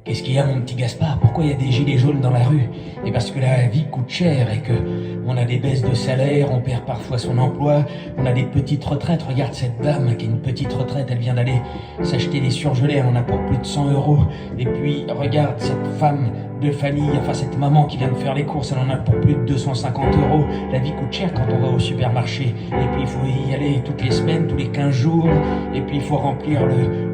Qu'est-ce qu'il y a, mon petit Gaspard? Pourquoi il y a des gilets jaunes dans la rue? Et parce que la vie coûte cher et que on a des baisses de salaire, on perd parfois son emploi, on a des petites retraites. Regarde cette dame qui a une petite retraite, elle vient d'aller s'acheter des surgelés, elle en a pour plus de 100 euros. Et puis regarde cette femme de famille, enfin cette maman qui vient de faire les courses, elle en a pour plus de 250 euros. La vie coûte cher quand on va au supermarché. Et puis il faut y aller toutes les semaines, tous les 15 jours. Et puis il faut remplir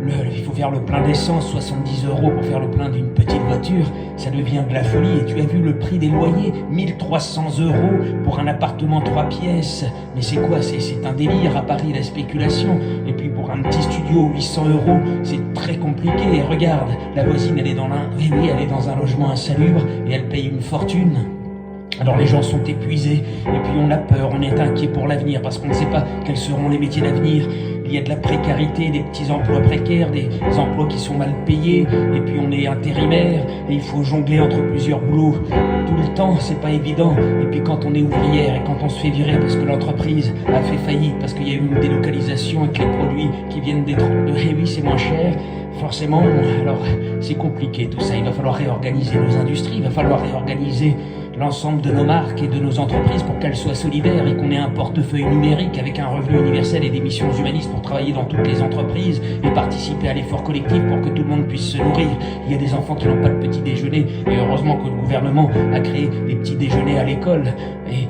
il faut faire le plein d'essence, 70 euros pour faire le plein d'une petite voiture. Ça devient de la folie. Et tu as vu le prix des loyers, 1300 euros pour un appartement 3 pièces. Mais c'est quoi? C'est un délire à Paris, la spéculation. Et puis pour un petit studio, 800 euros, c'est très compliqué. Et regarde, la voisine, elle est elle est dans un logement insalubre et elle paye une fortune. Alors les gens sont épuisés et puis on a peur, on est inquiet pour l'avenir parce qu'on ne sait pas quels seront les métiers d'avenir. Il y a de la précarité, des petits emplois précaires, des emplois qui sont mal payés, et puis on est intérimaire et il faut jongler entre plusieurs boulots tout le temps, c'est pas évident. Et puis quand on est ouvrière et quand on se fait virer parce que l'entreprise a fait faillite, parce qu'il y a eu une délocalisation et que les produits qui viennent oui, c'est moins cher, forcément, alors c'est compliqué tout ça. Il va falloir réorganiser nos industries, il va falloir réorganiser l'ensemble de nos marques et de nos entreprises pour qu'elles soient solidaires et qu'on ait un portefeuille numérique avec un revenu universel et des missions humanistes pour travailler dans toutes les entreprises et participer à l'effort collectif pour que tout le monde puisse se nourrir. Il y a des enfants qui n'ont pas de petit déjeuner et heureusement que le gouvernement a créé des petits déjeuners à l'école et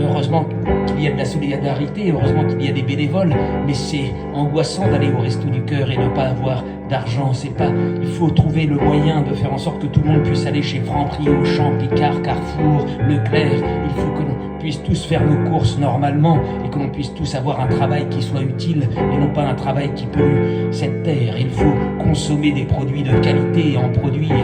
heureusement qu'il y a de la solidarité, heureusement qu'il y a des bénévoles, mais c'est angoissant d'aller au Resto du Cœur et ne pas avoir d'argent. Il faut trouver le moyen de faire en sorte que tout le monde puisse aller chez Franprix, Auchan, Picard, Carrefour, Leclerc. Il faut que l'on puisse tous faire nos courses normalement et que l'on puisse tous avoir un travail qui soit utile et non pas un travail qui pollue cette terre. Il faut consommer des produits de qualité et en produire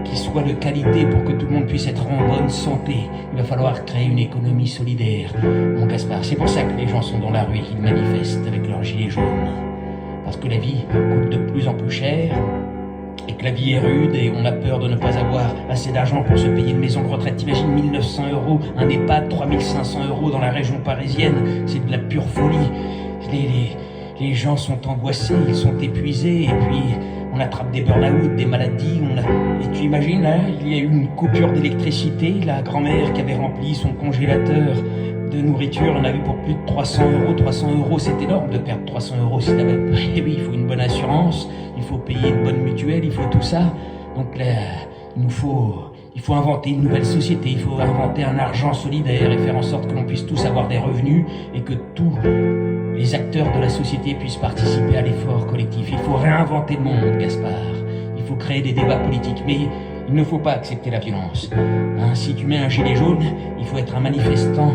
qui soient de qualité pour que tout le monde puisse être en bonne santé. Il va falloir créer une économie solidaire. Mon Gaspard, c'est pour ça que les gens sont dans la rue et qu'ils manifestent avec leurs gilets jaunes. Parce que la vie coûte de plus en plus cher et que la vie est rude et on a peur de ne pas avoir assez d'argent pour se payer une maison de retraite. T'imagines 1900 euros, un EHPAD, 3500 euros dans la région parisienne, c'est de la pure folie. Les gens sont angoissés, ils sont épuisés et puis on attrape des burn-out, des maladies. Et tu imagines, là, il y a eu une coupure d'électricité, la grand-mère qui avait rempli son congélateur de nourriture, on a vu pour plus de 300 euros. 300 euros, c'est énorme de perdre 300 euros si t'avais... Eh oui, il faut une bonne assurance, il faut payer une bonne mutuelle, il faut tout ça. Donc là, il faut inventer une nouvelle société, il faut inventer un argent solidaire et faire en sorte que l'on puisse tous avoir des revenus et que tous les acteurs de la société puissent participer à l'effort collectif. Il faut réinventer le monde, Gaspard. Il faut créer des débats politiques, mais il ne faut pas accepter la violence. Hein, si tu mets un gilet jaune, il faut être un manifestant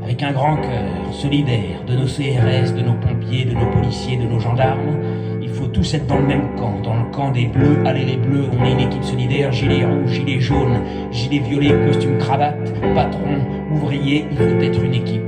avec un grand cœur, solidaire, de nos CRS, de nos pompiers, de nos policiers, de nos gendarmes. Il faut tous être dans le même camp, dans le camp des bleus. Allez les bleus, on est une équipe solidaire, gilets rouges, gilets jaunes, gilets violets, costume cravate, patron, ouvrier, il faut être une équipe.